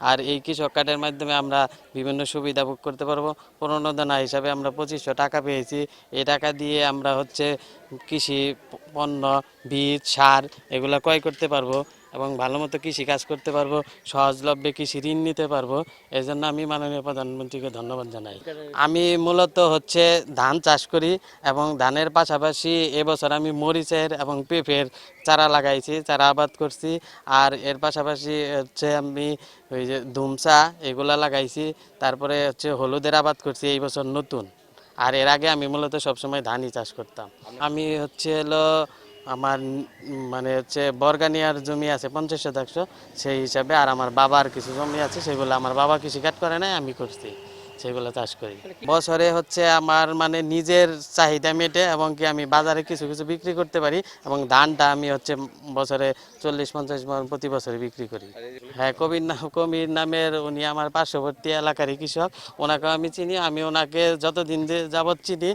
আর এই কৃষক কার্ডের মাধ্যমে আমরা বিভিন্ন সুবিধা ভোগ করতে পারবো। প্রণোদনা হিসাবে আমরা 2500 টাকা পেয়েছি। এই টাকা দিয়ে আমরা হচ্ছে কৃষি পণ্য, বীজ, সার এগুলা ক্রয় করতে পারবো এবং ভালো মতো কৃষি কাজ করতে পারবো, সহজলভ্যে কৃষি ঋণ নিতে পারবো। এই জন্য আমি মাননীয় প্রধানমন্ত্রীকে ধন্যবাদ জানাই। আমি মূলত হচ্ছে ধান চাষ করি এবং ধানের পাশাপাশি এবছর আমি মরিচের এবং পেঁপের চারা লাগাইছি, চারা আবাদ করছি। আর এর পাশাপাশি হচ্ছে আমি ওই যে ধুমচা এগুলা লাগাইছি, তারপরে হচ্ছে হলুদের আবাদ করছি এই বছর নতুন। আর এর আগে আমি মূলত সবসময় ধানই চাষ করতাম। আমি হচ্ছে হলো আমার মানে হচ্ছে বর্গানিয়ার জমি আছে 50 শতাংশ, সেই হিসাবে। আর আমার বাবার কিছু জমি আছে, সেগুলো আমার বাবা কৃষিকাজ করে নাই, আমি করছি, সেগুলো চাষ করি। বছরে হচ্ছে আমার মানে নিজের চাহিদা মেটে এবং কি আমি বাজারে কিছু কিছু বিক্রি করতে পারি এবং ধানটা আমি হচ্ছে বছরে 40-50 মণ প্রতি বছরে বিক্রি করি। হ্যাঁ, কবির নামের উনি আমার পার্শ্ববর্তী এলাকারই কৃষক। ওনাকে আমি চিনি, আমি ওনাকে যতদিন যাবৎ চিনি,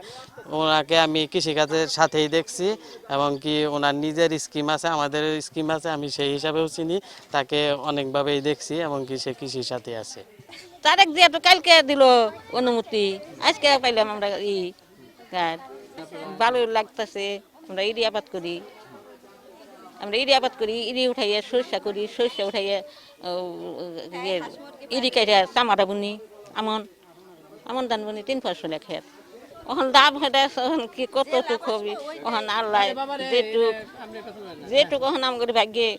ওনাকে আমি কৃষিকাজের সাথেই দেখছি এবং কি ওনার নিজের স্কিম আছে, আমাদের স্কিম আছে, আমি সেই হিসাবেও চিনি, তাকে অনেকভাবেই দেখছি এবং কি সে কৃষির সাথে আছে। তারেক জিয়া তো কালকে দিল অনুমতি, আজকে পাইলাম আমরা কার্ড। ভালো লাগতেছে। আমরা ইরি আবাদ করি, ইরি উঠাইয়া সরষা করি, সরষা উঠাইয়া ইরি কাইটা চামারা বুনি, আমন আমন ধান বুনি 3 ফসলে খেত। ওখান লাভ হেঁটে কি কতটুক হবি, ওখান আল্লাহ যেটুক ওখান আমার ভাগ্যে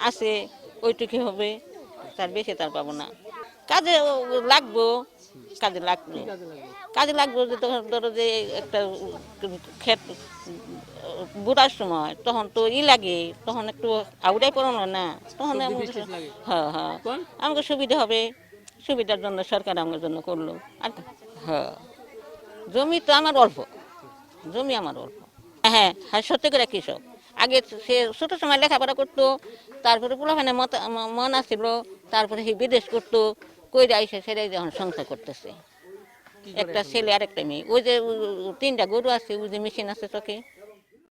আছে ওইটুকু হবে, তার বেশি তার পাবো না। কাজে লাগবো, কাজে লাগবো যে তখন ধরো যে একটা ক্ষেত বুড়ার সময় তখন তো লাগে, তখন একটু আউটাই পড়ানো না, তখন হ্যাঁ হ্যাঁ আমাকে সুবিধা হবে, সুবিধার জন্য সরকার আমার জন্য করলো। আর হ্যাঁ, জমি তো আমার অল্প, হ্যাঁ হ্যাঁ সত্যি করে কৃষক। আগে সে ছোট সময় লেখাপড়া করতো, তারপরে পোলাপানে মন আসছিল, তারপরে সে বিদেশ করতো, কইরা এসে সেটাই যখন সংসার করতেছে। একটা ছেলে আর একটা মেয়ে। ওই যে 3টা গরু আছে, ওই যে মেশিন আছে চোখে,